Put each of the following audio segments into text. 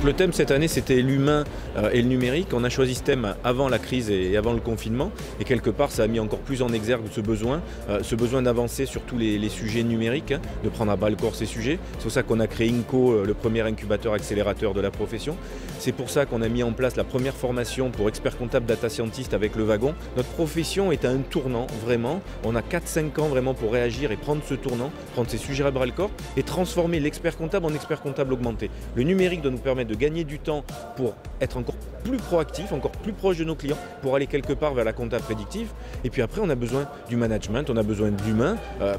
le thème cette année, c'était l'humain et le numérique. On a choisi ce thème avant la crise et avant le confinement. Et quelque part, ça a mis encore plus en exergue ce besoin d'avancer sur tous les sujets numériques, hein, de prendre à bras le corps ces sujets. C'est pour ça qu'on a créé INCO, le premier incubateur accélérateur de la profession. C'est pour ça qu'on a mis en place la première formation pour expert comptable data scientist avec le wagon. Notre profession est à un tournant, vraiment. On a 4-5 ans vraiment pour réagir et prendre ce tournant, prendre ces sujets à bras le corps et transformer l'expert comptable en expert comptable augmenté. Le numérique doit nous permettre de gagner du temps pour être encore plus proactif, encore plus proche de nos clients, pour aller quelque part vers la compta prédictive. Et puis après, on a besoin du management, on a besoin de l'humain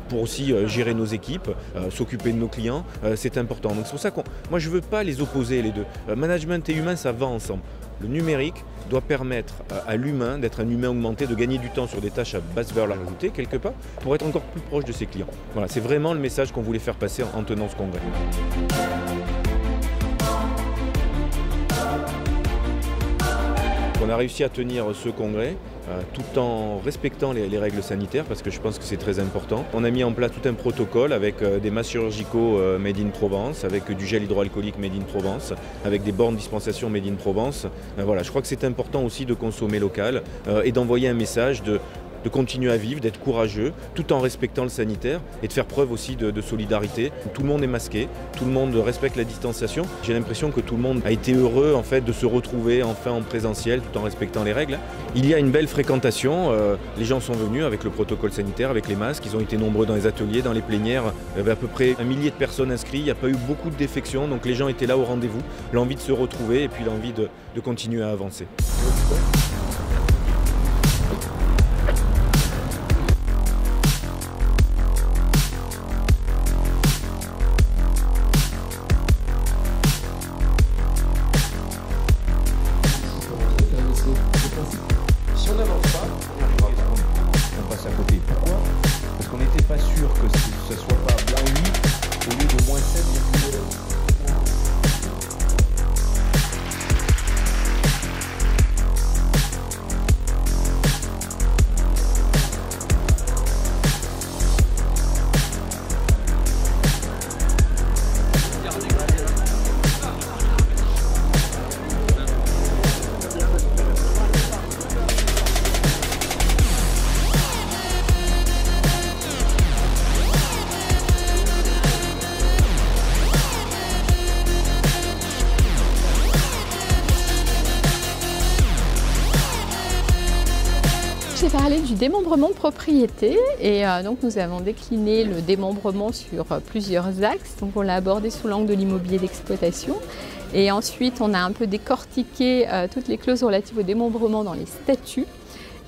pour aussi gérer nos équipes, s'occuper de nos clients. C'est important. Donc c'est pour ça que moi, je ne veux pas les opposer les deux. Management et humain, ça va ensemble. Le numérique doit permettre à l'humain d'être un humain augmenté, de gagner du temps sur des tâches à basse valeur ajoutée, quelque part, pour être encore plus proche de ses clients. Voilà, c'est vraiment le message qu'on voulait faire passer en tenant ce congrès. On a réussi à tenir ce congrès tout en respectant les règles sanitaires parce que je pense que c'est très important. On a mis en place tout un protocole avec des masques chirurgicaux made in Provence, avec du gel hydroalcoolique made in Provence, avec des bornes dispensation made in Provence. Voilà, je crois que c'est important aussi de consommer local et d'envoyer un message de continuer à vivre, d'être courageux, tout en respectant le sanitaire et de faire preuve aussi de solidarité. Tout le monde est masqué, tout le monde respecte la distanciation. J'ai l'impression que tout le monde a été heureux en fait de se retrouver enfin en présentiel tout en respectant les règles. Il y a une belle fréquentation, les gens sont venus avec le protocole sanitaire, avec les masques, ils ont été nombreux dans les ateliers, dans les plénières. Il y avait à peu près 1 millier de personnes inscrites, il n'y a pas eu beaucoup de défections, donc les gens étaient là au rendez-vous, l'envie de se retrouver et puis l'envie de continuer à avancer. Si on n'avance pas, on passe à côté. Pourquoi? Parce qu'on n'était pas sûr que ce ne soit pas bien 8 au lieu de moins 7. J'ai parlé du démembrement de propriété et donc nous avons décliné le démembrement sur plusieurs axes. Donc on l'a abordé sous l'angle de l'immobilier d'exploitation et ensuite on a un peu décortiqué toutes les clauses relatives au démembrement dans les statuts.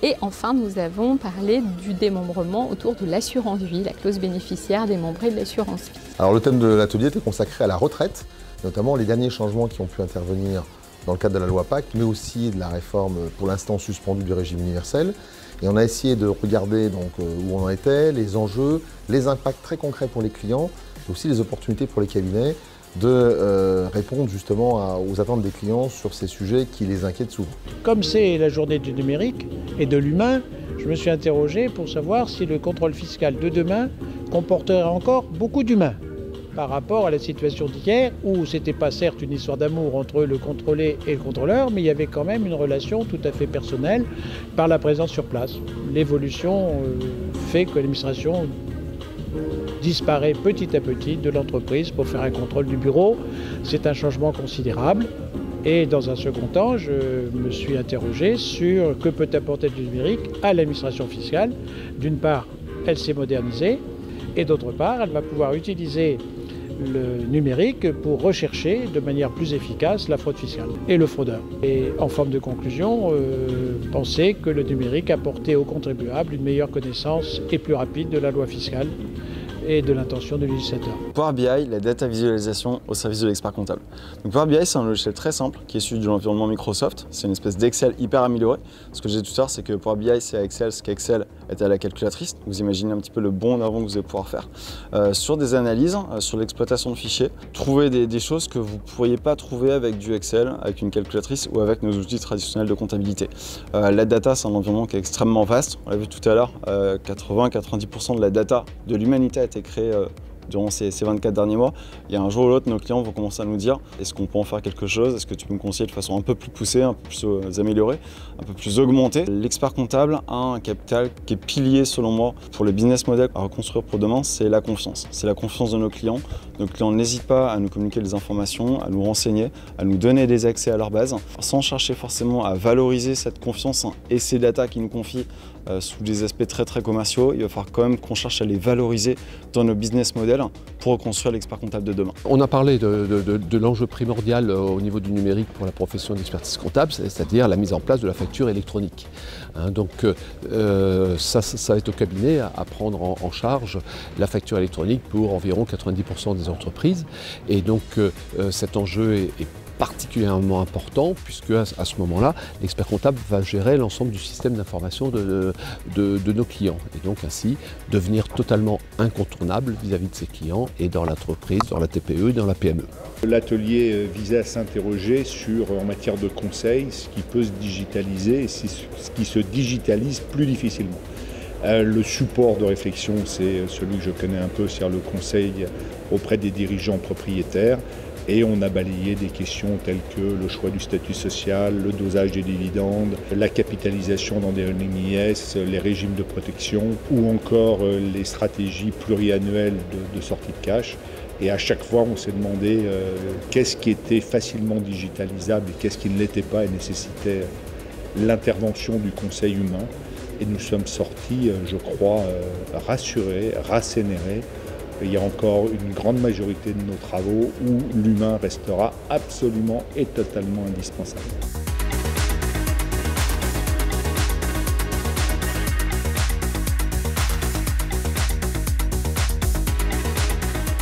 Et enfin, nous avons parlé du démembrement autour de l'assurance vie, la clause bénéficiaire démembrée de l'assurance vie. Alors le thème de l'atelier était consacré à la retraite, notamment les derniers changements qui ont pu intervenir dans le cadre de la loi Pacte, mais aussi de la réforme pour l'instant suspendue du régime universel. Et on a essayé de regarder donc, où on en était, les enjeux, les impacts très concrets pour les clients, et aussi les opportunités pour les cabinets de répondre justement aux attentes des clients sur ces sujets qui les inquiètent souvent. Comme c'est la journée du numérique et de l'humain, je me suis interrogé pour savoir si le contrôle fiscal de demain comporterait encore beaucoup d'humains par rapport à la situation d'hier où c'était pas certes une histoire d'amour entre le contrôlé et le contrôleur, mais il y avait quand même une relation tout à fait personnelle par la présence sur place. L'évolution fait que l'administration disparaît petit à petit de l'entreprise pour faire un contrôle du bureau. C'est un changement considérable. Et dans un second temps, je me suis interrogé sur que peut apporter le numérique à l'administration fiscale. D'une part, elle s'est modernisée et d'autre part, elle va pouvoir utiliser le numérique pour rechercher de manière plus efficace la fraude fiscale et le fraudeur. Et en forme de conclusion, penser que le numérique apportait aux contribuables une meilleure connaissance et plus rapide de la loi fiscale et de l'intention du législateur. Power BI, la data visualisation au service de l'expert comptable. Donc Power BI, c'est un logiciel très simple qui est issu de l'environnement Microsoft. C'est une espèce d'Excel hyper amélioré. Ce que je disais tout à l'heure, c'est que Power BI, c'est à Excel ce qu'Excel est à la calculatrice. Vous imaginez un petit peu le bond en avant que vous allez pouvoir faire. Sur des analyses, sur l'exploitation de fichiers, trouver des choses que vous ne pourriez pas trouver avec du Excel, avec une calculatrice ou avec nos outils traditionnels de comptabilité. La data, c'est un environnement qui est extrêmement vaste. On l'a vu tout à l'heure, 80-90% de la data de l'humanité a été créée durant ces 24 derniers mois, il y a un jour ou l'autre, nos clients vont commencer à nous dire est-ce qu'on peut en faire quelque chose, est-ce que tu peux me conseiller de façon un peu plus poussée, un peu plus améliorée, un peu plus augmentée. L'expert comptable a un capital qui est pilier selon moi pour le business model à reconstruire pour demain, c'est la confiance. C'est la confiance de nos clients. Nos clients n'hésitent pas à nous communiquer des informations, à nous renseigner, à nous donner des accès à leur base, sans chercher forcément à valoriser cette confiance et ces datas qu'ils nous confient sous des aspects très commerciaux. Il va falloir quand même qu'on cherche à les valoriser dans nos business models pour reconstruire l'expert comptable de demain. On a parlé de l'enjeu primordial au niveau du numérique pour la profession d'expertise comptable, c'est-à-dire la mise en place de la facture électronique. Donc ça va être au cabinet à prendre en charge la facture électronique pour environ 90% des entreprises. Et donc cet enjeu est particulièrement important puisque à ce moment-là, l'expert comptable va gérer l'ensemble du système d'information de nos clients et donc ainsi devenir totalement incontournable vis-à-vis de ses clients et dans l'entreprise, dans la TPE et dans la PME. L'atelier visait à s'interroger sur, en matière de conseil, ce qui peut se digitaliser et ce qui se digitalise plus difficilement. Le support de réflexion, c'est celui que je connais un peu, c'est-à-dire le conseil auprès des dirigeants propriétaires. Et on a balayé des questions telles que le choix du statut social, le dosage des dividendes, la capitalisation dans des holding IS, les régimes de protection ou encore les stratégies pluriannuelles de sortie de cash. Et à chaque fois, on s'est demandé qu'est-ce qui était facilement digitalisable et qu'est-ce qui ne l'était pas et nécessitait l'intervention du conseil humain. Et nous sommes sortis, je crois, rassurés, rassénérés. Il y a encore une grande majorité de nos travaux où l'humain restera absolument et totalement indispensable.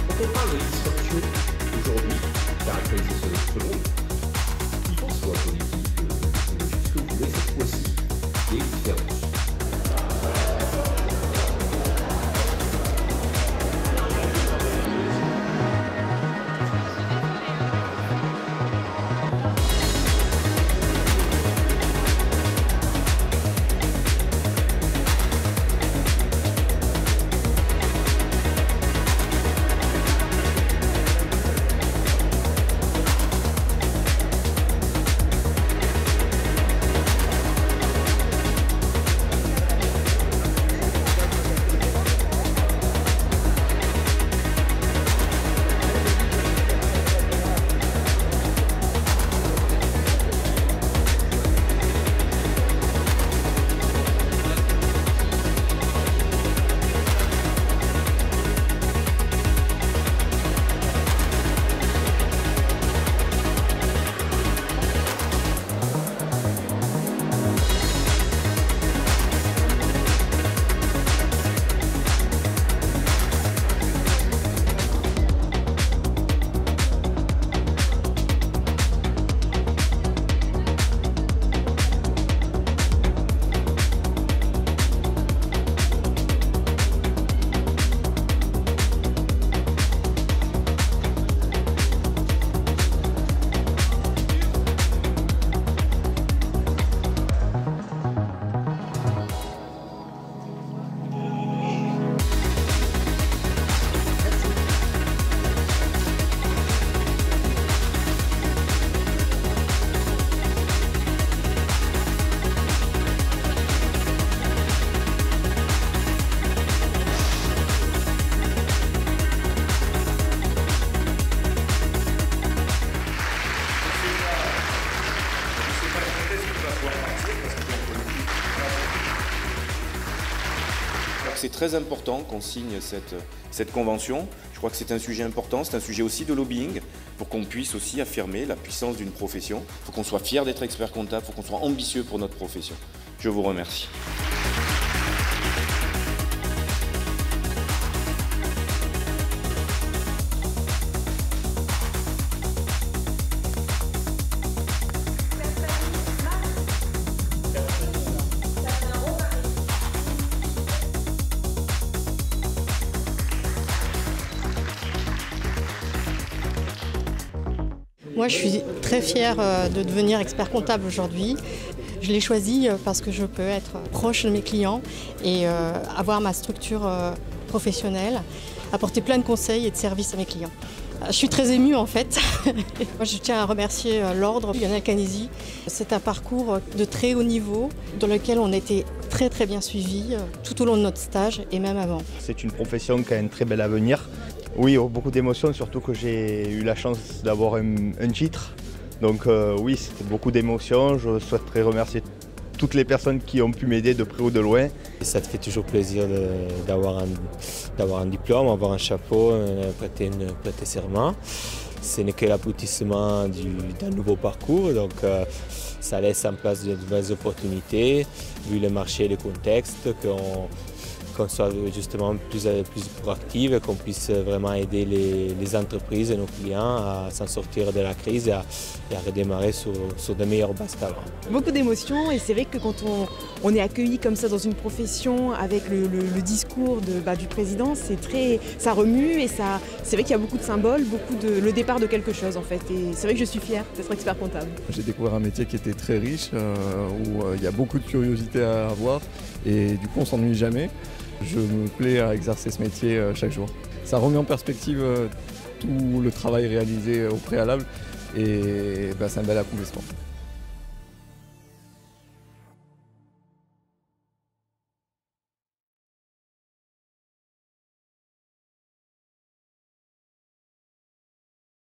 Quand on parle de disruption aujourd'hui, caractérisé ce monde, il faut que ce soit politique, ce que vous voulez, cette fois-ci, des différences. C'est très important qu'on signe cette convention. Je crois que c'est un sujet important, c'est un sujet aussi de lobbying, pour qu'on puisse aussi affirmer la puissance d'une profession. Il faut qu'on soit fier d'être expert comptable, il faut qu'on soit ambitieux pour notre profession. Je vous remercie. Moi, je suis très fière de devenir expert comptable aujourd'hui. Je l'ai choisi parce que je peux être proche de mes clients et avoir ma structure professionnelle. apporter plein de conseils et de services à mes clients. Je suis très émue en fait. Moi, je tiens à remercier l'Ordre Lionel Canesi. C'est un parcours de très haut niveau dans lequel on a été très bien suivis tout au long de notre stage et même avant. C'est une profession qui a un très bel avenir. Oui, beaucoup d'émotions, surtout que j'ai eu la chance d'avoir un titre. Donc oui, c'était beaucoup d'émotions. Je souhaiterais remercier toutes les personnes qui ont pu m'aider de près ou de loin. Ça te fait toujours plaisir d'avoir un diplôme, avoir un chapeau, prêter serment. Ce n'est que l'aboutissement d'un nouveau parcours, donc ça laisse en place de nouvelles opportunités, vu le marché et le contexte, qu'on soit justement plus proactif et qu'on puisse vraiment aider les entreprises et nos clients à s'en sortir de la crise et à redémarrer sur de meilleures bases qu'avant. Beaucoup d'émotions, et c'est vrai que quand on est accueilli comme ça dans une profession avec le discours du président, ça remue et c'est vrai qu'il y a beaucoup de symboles, le départ de quelque chose en fait. Et c'est vrai que je suis fière d'être expert comptable. J'ai découvert un métier qui était très riche, où il y a beaucoup de curiosité à avoir et du coup on s'ennuie jamais. Je me plais à exercer ce métier chaque jour. Ça remet en perspective tout le travail réalisé au préalable et c'est un bel accomplissement.